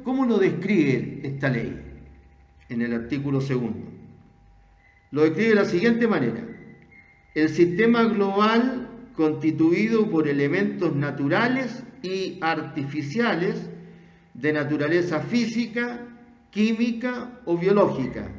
¿Cómo lo describe esta ley en el artículo segundo? Lo describe de la siguiente manera: el sistema global constituido por elementos naturales y artificiales de naturaleza física, química o biológica,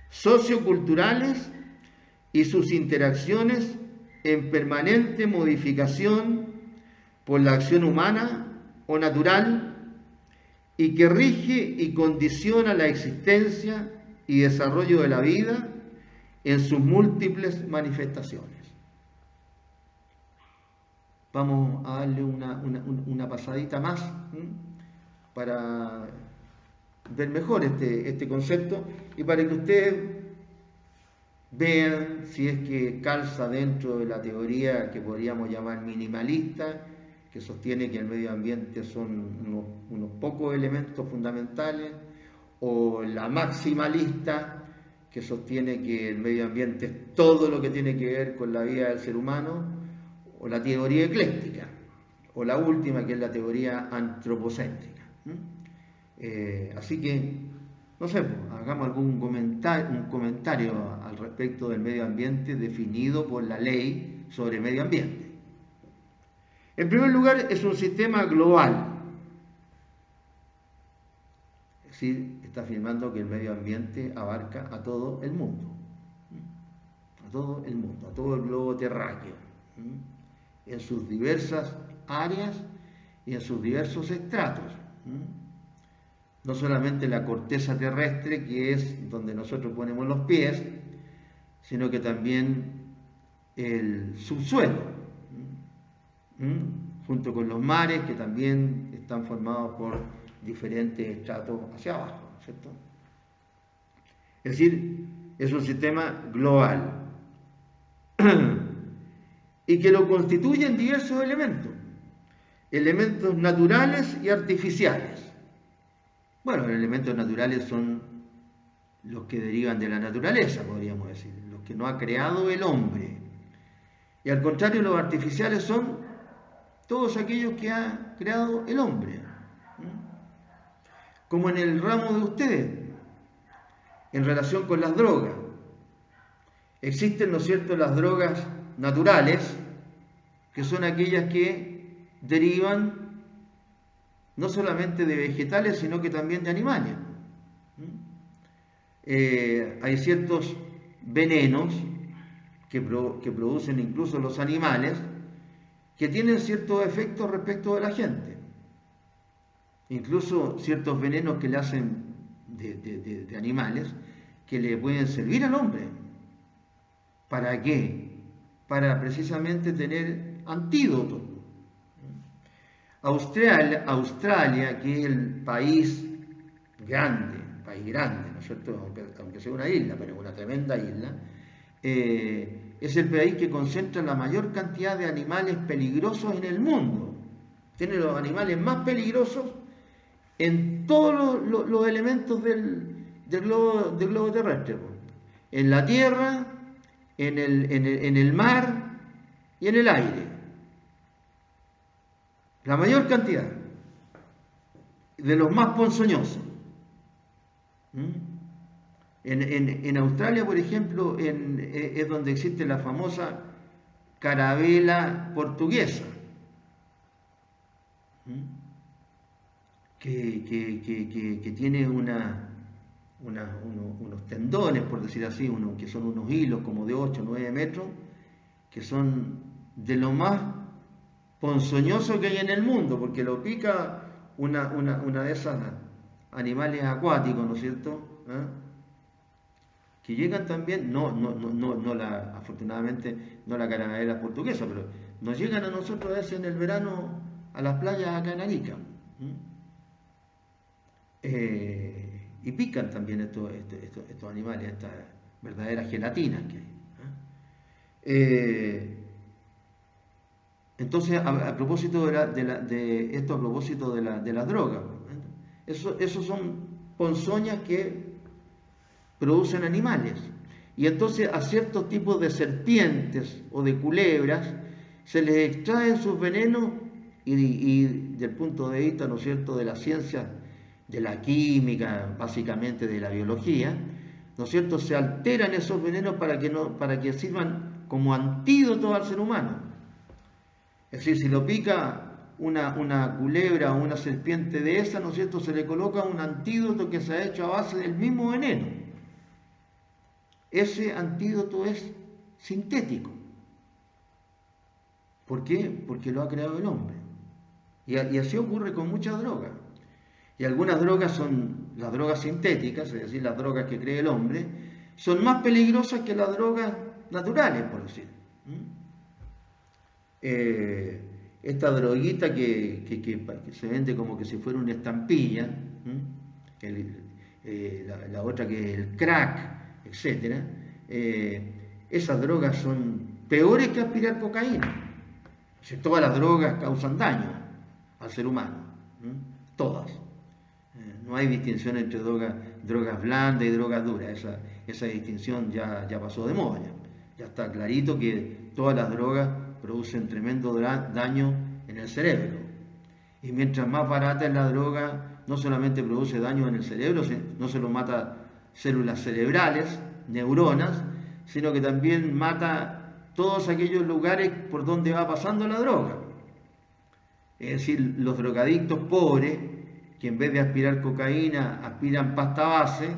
socioculturales y sus interacciones en permanente modificación por la acción humana o natural, y que rige y condiciona la existencia y desarrollo de la vida en sus múltiples manifestaciones. Vamos a darle una pasadita más para ver mejor este concepto y para que ustedes vean si es que calza dentro de la teoría que podríamos llamar minimalista, que sostiene que el medio ambiente son unos pocos elementos fundamentales, o la maximalista, que sostiene que el medio ambiente es todo lo que tiene que ver con la vida del ser humano, o la teoría ecléctica, o la última, que es la teoría antropocéntrica. Así que, no sé, hagamos un comentario al respecto del medio ambiente definido por la ley sobre medio ambiente. En primer lugar, es un sistema global. Es decir, está afirmando que el medio ambiente abarca a todo el mundo. A todo el mundo, a todo el globo terráqueo. En sus diversas áreas y en sus diversos estratos. No solamente la corteza terrestre, que es donde nosotros ponemos los pies, sino que también el subsuelo, junto con los mares, que también están formados por diferentes estratos hacia abajo, ¿cierto? Es decir, es un sistema global y que lo constituyen diversos elementos naturales y artificiales. Bueno, los elementos naturales son los que derivan de la naturaleza, podríamos decir, los que no ha creado el hombre. Y al contrario, los artificiales son todos aquellos que ha creado el hombre. Como en el ramo de ustedes, en relación con las drogas. Existen, ¿no es cierto?, las drogas naturales, que son aquellas que derivan no solamente de vegetales, sino que también de animales. Hay ciertos venenos que producen incluso los animales, que tienen ciertos efectos respecto de la gente. Incluso ciertos venenos que le hacen de animales, que le pueden servir al hombre. ¿Para qué? Para precisamente tener antídotos. Australia, que es el país grande, ¿no es cierto? Aunque sea una isla, pero es una tremenda isla, es el país que concentra la mayor cantidad de animales peligrosos en el mundo. Tiene los animales más peligrosos en todos los elementos del globo terrestre. En la tierra, en el mar y en el aire. La mayor cantidad de los más ponzoñosos. En Australia, por ejemplo, es donde existe la famosa carabela portuguesa, que tiene unos tendones, por decir así, que son unos hilos como de 8 o 9 metros, que son de lo más ponzoñoso que hay en el mundo, porque lo pica una de esas animales acuáticos, ¿no es cierto? Que llegan también, afortunadamente no la carabela portuguesa, pero nos llegan a nosotros a veces en el verano a las playas acá en Arica. Y pican también estos animales, estas verdaderas gelatinas que hay. Entonces, a propósito de esto, a propósito de las drogas, esos son ponzoñas que producen animales. Y entonces a ciertos tipos de serpientes o de culebras se les extraen sus venenos y del punto de vista, ¿no es cierto?, de la ciencia, de la química, básicamente de la biología, ¿no es cierto?, se alteran esos venenos para que sirvan como antídoto al ser humano. Es decir, si lo pica una culebra o una serpiente de esa, ¿no es cierto?, se le coloca un antídoto que se ha hecho a base del mismo veneno. Ese antídoto es sintético. ¿Por qué? Porque lo ha creado el hombre. Y así ocurre con muchas drogas. Y algunas drogas son las drogas sintéticas, es decir, las drogas que crea el hombre, son más peligrosas que las drogas naturales, por decir. Esta droguita que se vende como que si fuera una estampilla, la otra que es el crack, etc. Esas drogas son peores que aspirar cocaína. O sea, todas las drogas causan daño al ser humano, todas. No hay distinción entre drogas blandas y drogas duras. Esa distinción ya pasó de moda. Ya está clarito que todas las drogas producen tremendo daño en el cerebro. Y mientras más barata es la droga, no solamente produce daño en el cerebro, no solo mata células cerebrales, neuronas, sino que también mata todos aquellos lugares por donde va pasando la droga. Es decir, los drogadictos pobres, que en vez de aspirar cocaína, aspiran pasta base,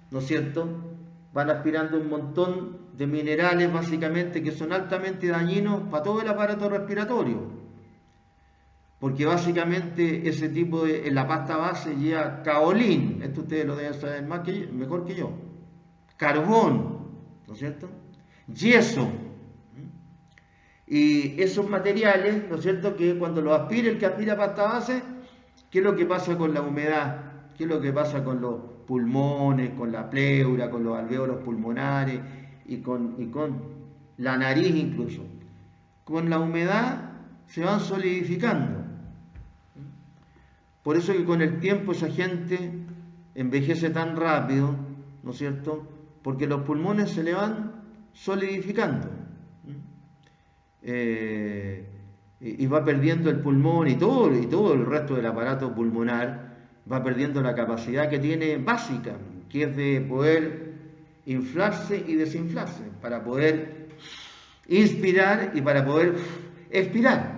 ¿no es cierto?, van aspirando un montón de minerales básicamente que son altamente dañinos para todo el aparato respiratorio. Porque básicamente ese tipo en la pasta base lleva caolín, esto ustedes lo deben saber mejor que yo, carbón, ¿no es cierto?, yeso. Y esos materiales, ¿no es cierto?, que cuando los aspira el que aspira pasta base, ¿qué es lo que pasa con la humedad? ¿Qué es lo que pasa con los pulmones, con la pleura, con los alvéolos pulmonares y con la nariz incluso? Con la humedad se van solidificando. Por eso que con el tiempo esa gente envejece tan rápido, ¿no es cierto?, porque los pulmones se le van solidificando. Y va perdiendo el pulmón y todo el resto del aparato pulmonar va perdiendo la capacidad que tiene básica, que es de poder inflarse y desinflarse, para poder inspirar y para poder expirar.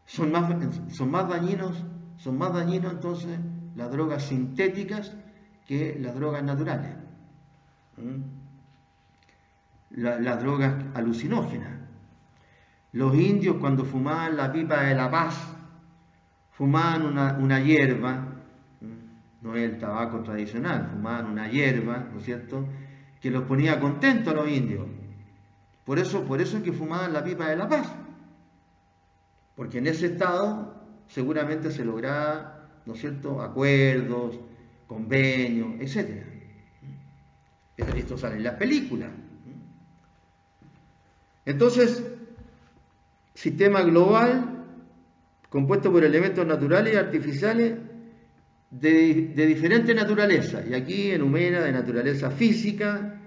Son más dañinos entonces las drogas sintéticas que las drogas naturales. Las drogas alucinógenas. Los indios, cuando fumaban la pipa de la paz, fumaban una hierba, no es el tabaco tradicional, fumaban una hierba, ¿no es cierto?, que los ponía contentos a los indios. Por eso es que fumaban la pipa de la paz, porque en ese estado seguramente se lograban, ¿no es cierto?, acuerdos, convenios, etc. Esto sale en las películas. Entonces, sistema global compuesto por elementos naturales y artificiales de diferente naturaleza. Y aquí enumera de naturaleza física,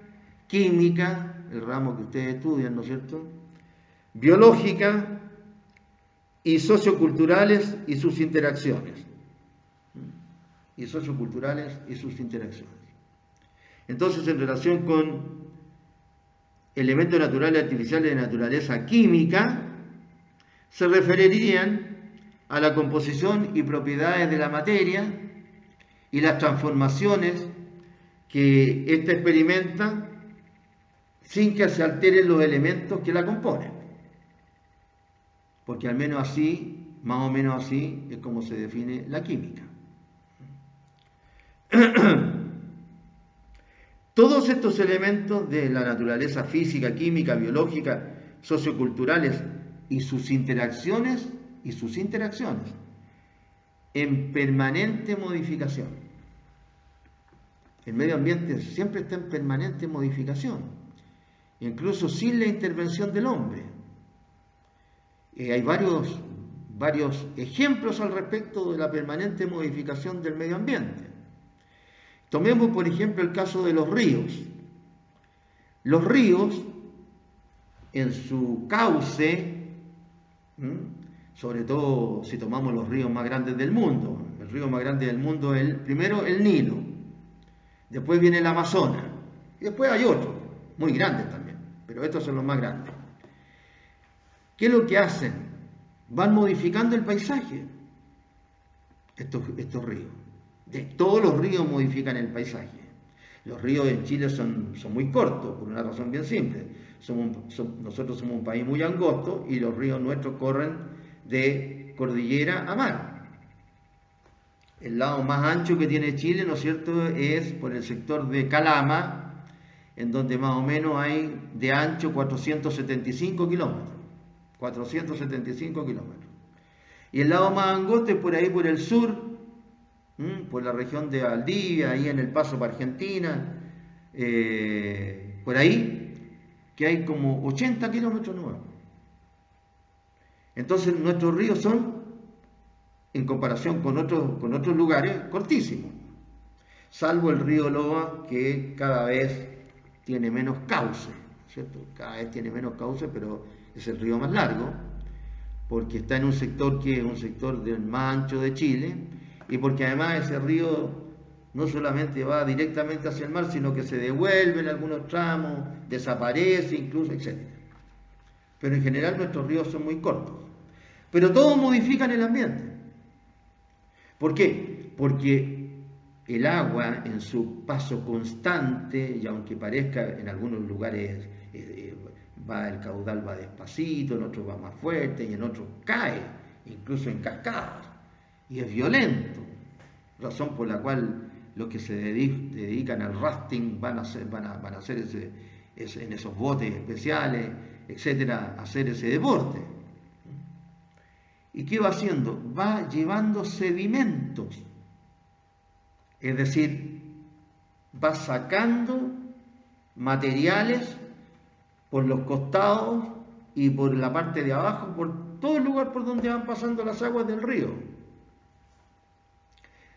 química, el ramo que ustedes estudian, ¿no es cierto?, biológica y socioculturales y sus interacciones. Y socioculturales y sus interacciones. Entonces, en relación con elementos naturales y artificiales de naturaleza química, se referirían a la composición y propiedades de la materia y las transformaciones que ésta experimenta sin que se alteren los elementos que la componen. Porque al menos así, más o menos así, es como se define la química. Todos estos elementos de la naturaleza física, química, biológica, socioculturales y sus interacciones, en permanente modificación. El medio ambiente siempre está en permanente modificación, incluso sin la intervención del hombre. Hay varios ejemplos al respecto de la permanente modificación del medio ambiente. Tomemos, por ejemplo, el caso de los ríos. Los ríos, en su cauce, Sobre todo si tomamos los ríos más grandes del mundo. El río más grande del mundo es primero el Nilo, después viene el Amazonas, y después hay otros, muy grandes también, pero estos son los más grandes. ¿Qué es lo que hacen? Van modificando el paisaje, estos ríos. Todos los ríos modifican el paisaje. Los ríos en Chile son muy cortos, por una razón bien simple. Nosotros somos un país muy angosto y los ríos nuestros corren de cordillera a mar. El lado más ancho que tiene Chile, ¿no es cierto?, es por el sector de Calama, en donde más o menos hay de ancho 475 kilómetros. 475 kilómetros. Y el lado más angosto es por ahí por el sur, por la región de Valdivia, ahí en el paso para Argentina, por ahí, que hay como 80 kilómetros nuevos. Entonces nuestros ríos son, en comparación con otros lugares, cortísimos, salvo el río Loa, que cada vez tiene menos cauce, ¿cierto? Cada vez tiene menos cauce, pero es el río más largo, porque está en un sector que es un sector del más ancho de Chile, y porque además ese río no solamente va directamente hacia el mar, sino que se devuelve en algunos tramos, desaparece incluso, etc. Pero en general nuestros ríos son muy cortos. Pero todos modifican el ambiente. ¿Por qué? Porque el agua en su paso constante, y aunque parezca en algunos lugares el caudal va despacito, en otros va más fuerte y en otros cae, incluso en cascadas, y es violento, razón por la cual los que se dedican al rafting van a hacer en esos botes especiales, etcétera, hacer ese deporte. ¿Y qué va haciendo? Va llevando sedimentos, es decir, va sacando materiales por los costados y por la parte de abajo, por todo el lugar por donde van pasando las aguas del río.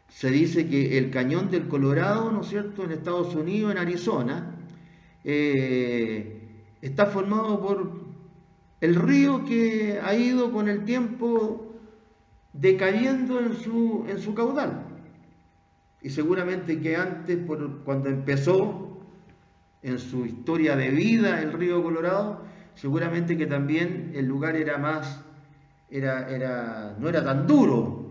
Se dice que el cañón del Colorado, ¿no es cierto?, en Estados Unidos, en Arizona, está formado por el río que ha ido con el tiempo decayendo en su caudal. Y seguramente que antes, cuando empezó en su historia de vida el río Colorado, seguramente que también el lugar era más, no era tan duro.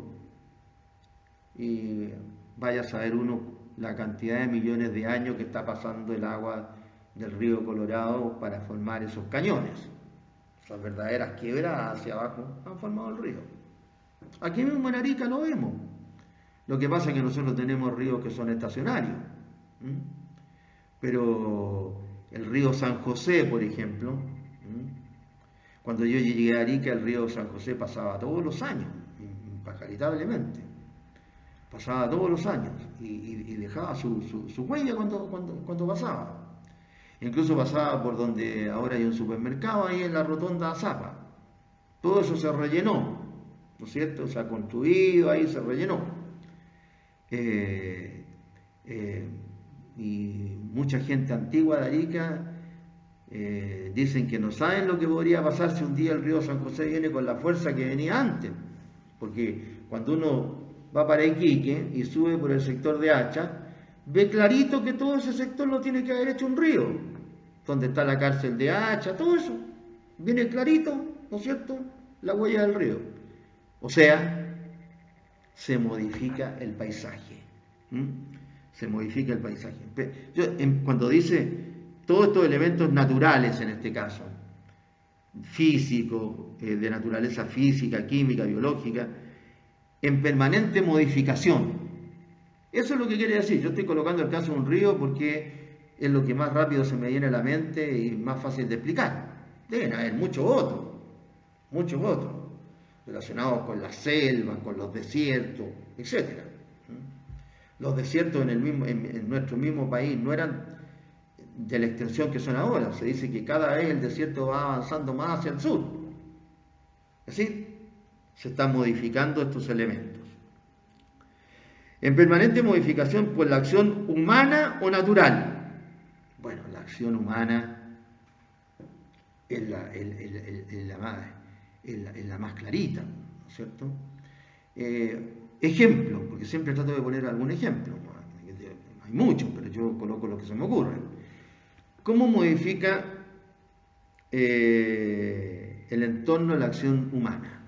Y vaya a saber uno la cantidad de millones de años que está pasando el agua del río Colorado para formar esos cañones. Esas verdaderas quebradas hacia abajo han formado el río. Aquí mismo en Arica lo vemos. Lo que pasa es que nosotros tenemos ríos que son estacionarios. Pero el río San José, por ejemplo, cuando yo llegué a Arica, el río San José pasaba todos los años, impagaritablemente. Pasaba todos los años y dejaba su huella cuando pasaba. Incluso pasaba por donde ahora hay un supermercado, ahí en la rotonda Zapa. Todo eso se rellenó, ¿no es cierto? Se ha construido, ahí se rellenó. Y mucha gente antigua de Arica dicen que no saben lo que podría pasar si un día el río San José viene con la fuerza que venía antes. Porque cuando uno va para Iquique y sube por el sector de Hacha, ve clarito que todo ese sector lo tiene que haber hecho un río, donde está la cárcel de Hacha, todo eso, viene clarito, ¿no es cierto?, la huella del río. O sea, se modifica el paisaje, se modifica el paisaje. Cuando dice todos estos elementos naturales, en este caso, físicos, de naturaleza física, química, biológica, en permanente modificación. Eso es lo que quiere decir. Yo estoy colocando el caso de un río porque es lo que más rápido se me viene a la mente y más fácil de explicar. Deben haber muchos otros, relacionados con las selvas, con los desiertos, etc. Los desiertos en nuestro mismo país no eran de la extensión que son ahora. Se dice que cada vez el desierto va avanzando más hacia el sur. Es decir, se están modificando estos elementos. En permanente modificación por la acción humana o natural. Bueno, la acción humana es es la más clarita, ¿no es cierto? Ejemplo, porque siempre trato de poner algún ejemplo, hay muchos, pero yo coloco lo que se me ocurre. ¿Cómo modifica el entorno la acción humana?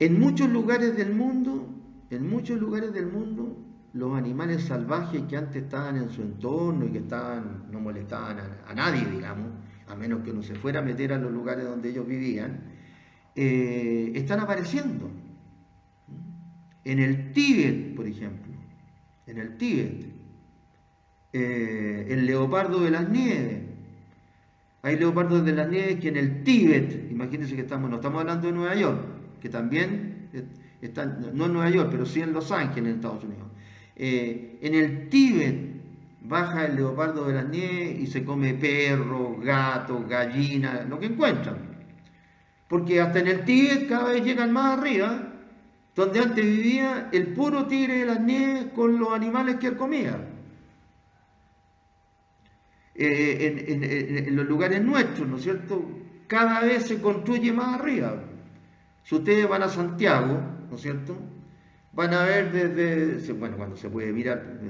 En muchos lugares del mundo, los animales salvajes que antes estaban en su entorno y que no molestaban a nadie, digamos, a menos que uno se fuera a meter a los lugares donde ellos vivían, están apareciendo. En el Tíbet, por ejemplo, en el Tíbet, el leopardo de las nieves. Hay leopardos de las nieves que en el Tíbet, imagínense que no estamos hablando de Nueva York, que también están, no en Nueva York, pero sí en Los Ángeles, en Estados Unidos. En el Tíbet baja el leopardo de las nieves y se come perros, gatos, gallinas, lo que encuentran. Porque hasta en el Tíbet cada vez llegan más arriba, donde antes vivía el puro tigre de las nieves con los animales que él comía. En los lugares nuestros, ¿no es cierto? Cada vez se construye más arriba. Si ustedes van a Santiago, ¿no es cierto? Van a ver desde, bueno, cuando se puede mirar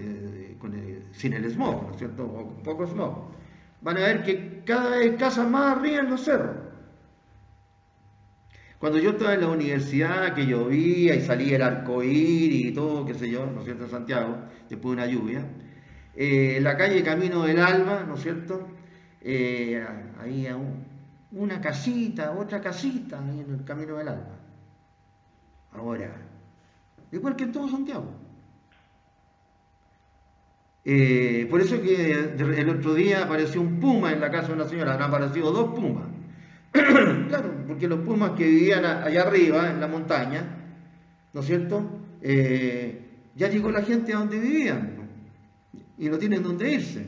sin el smog, ¿no es cierto? O con poco smog. Van a ver que cada vez casas más arriba en los cerros. Cuando yo estaba en la universidad, que llovía y salía el arco iris y todo, qué sé yo, ¿no es cierto? En Santiago, después de una lluvia. En la calle Camino del Alba, ¿no es cierto? Había una casita, otra casita ahí en el Camino del Alba. Ahora, igual que en todo Santiago. Por eso que el otro día apareció un puma en la casa de una señora, han aparecido 2 pumas. Claro, porque los pumas que vivían allá arriba, en la montaña, ¿no es cierto? Ya llegó la gente a donde vivían, ¿no? Y no tienen dónde irse.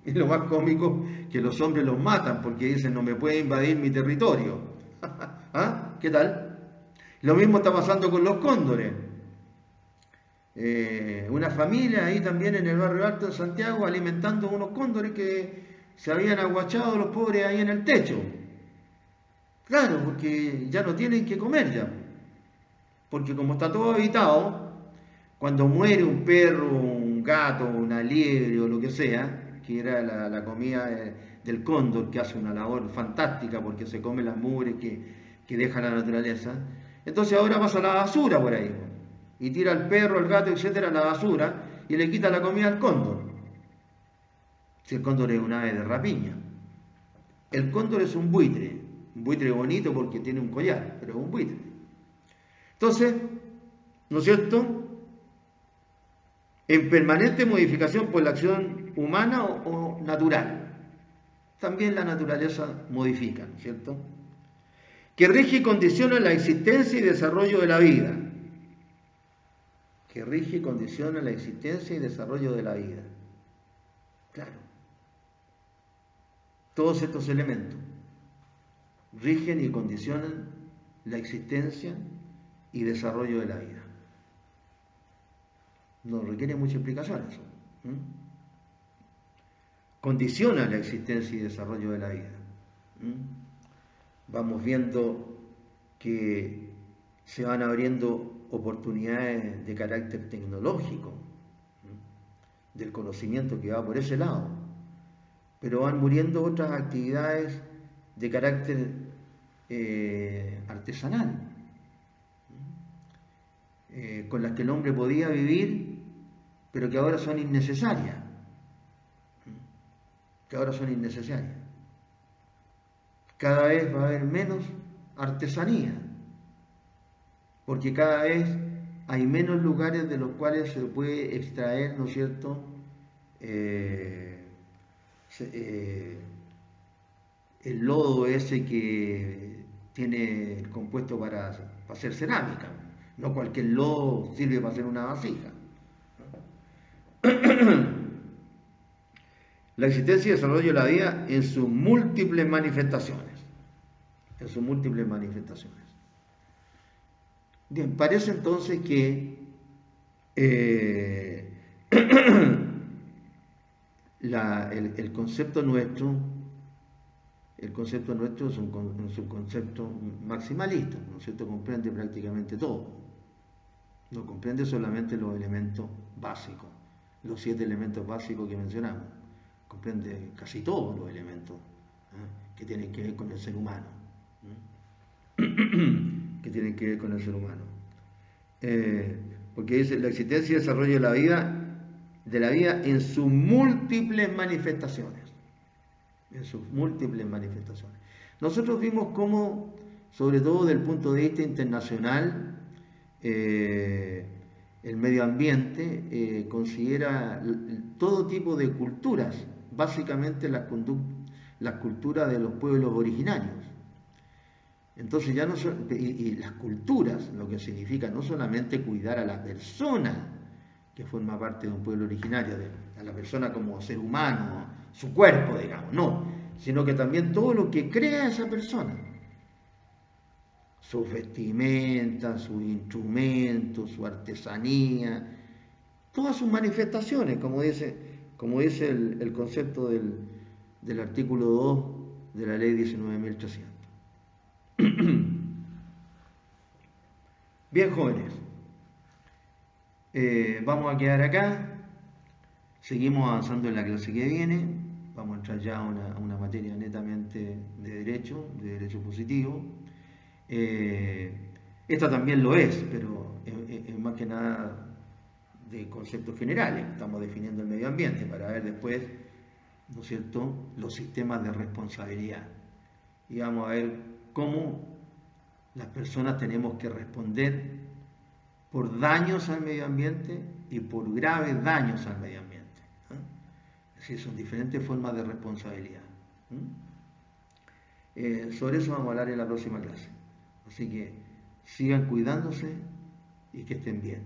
Y lo más cómico que los hombres los matan porque dicen no me puede invadir mi territorio. ¿Ah? ¿Qué tal? Lo mismo está pasando con los cóndores. Una familia ahí también en el barrio alto de Santiago alimentando unos cóndores que se habían aguachado los pobres ahí en el techo. Claro, porque ya no tienen que comer ya. Porque como está todo habitado, cuando muere un perro, un gato, una liebre o lo que sea, que era la comida del cóndor, que hace una labor fantástica porque se come las mugres que deja la naturaleza, entonces ahora pasa la basura por ahí, y tira al perro, al gato, etcétera, a la basura, y le quita la comida al cóndor. Si el cóndor es un ave de rapiña. El cóndor es un buitre bonito porque tiene un collar, pero es un buitre. Entonces, ¿no es cierto? En permanente modificación por la acción humana o natural. También la naturaleza modifica, ¿no es cierto? Que rige y condiciona la existencia y desarrollo de la vida. Que rige y condiciona la existencia y desarrollo de la vida. Claro. Todos estos elementos rigen y condicionan la existencia y desarrollo de la vida. No requiere mucha explicación eso. Condiciona la existencia y desarrollo de la vida. Vamos viendo que se van abriendo oportunidades de carácter tecnológico, del conocimiento que va por ese lado, pero van muriendo otras actividades de carácter artesanal, con las que el hombre podía vivir, pero que ahora son innecesarias. Cada vez va a haber menos artesanía, porque cada vez hay menos lugares de los cuales se puede extraer, ¿no es cierto?, el lodo ese que tiene el compuesto para hacer cerámica. No cualquier lodo sirve para hacer una vasija. La existencia y desarrollo de la vida en sus múltiples manifestaciones. Bien, parece entonces que el concepto nuestro el concepto nuestro es un concepto maximalista, ¿no es cierto? Comprende prácticamente todo. No comprende solamente los elementos básicos, los 7 elementos básicos que mencionamos. Comprende casi todos los elementos que tienen que ver con el ser humano. Que tienen que ver con el ser humano. Porque dice la existencia y desarrollo de la vida en sus múltiples manifestaciones. En sus múltiples manifestaciones. Nosotros vimos cómo, sobre todo desde el punto de vista internacional, el medio ambiente considera todo tipo de culturas, básicamente las culturas de los pueblos originarios. Entonces ya no son, y las culturas, lo que significa no solamente cuidar a la persona que forma parte de un pueblo originario, a la persona como ser humano, su cuerpo, digamos, no, sino que también todo lo que crea esa persona, sus vestimentas, sus instrumentos, su artesanía, todas sus manifestaciones, como dice el concepto del artículo 2 de la ley 19.300. Bien, jóvenes, vamos a quedar acá, seguimos avanzando en la clase que viene, vamos a entrar ya a una materia netamente de derecho positivo. Esta también lo es, pero es más que nada de conceptos generales. Estamos definiendo el medio ambiente para ver después, ¿no es cierto?, los sistemas de responsabilidad. Y vamos a ver cómo las personas tenemos que responder por daños al medio ambiente y por graves daños al medio ambiente. Es decir, son diferentes formas de responsabilidad. Sobre eso vamos a hablar en la próxima clase. Así que sigan cuidándose y que estén bien.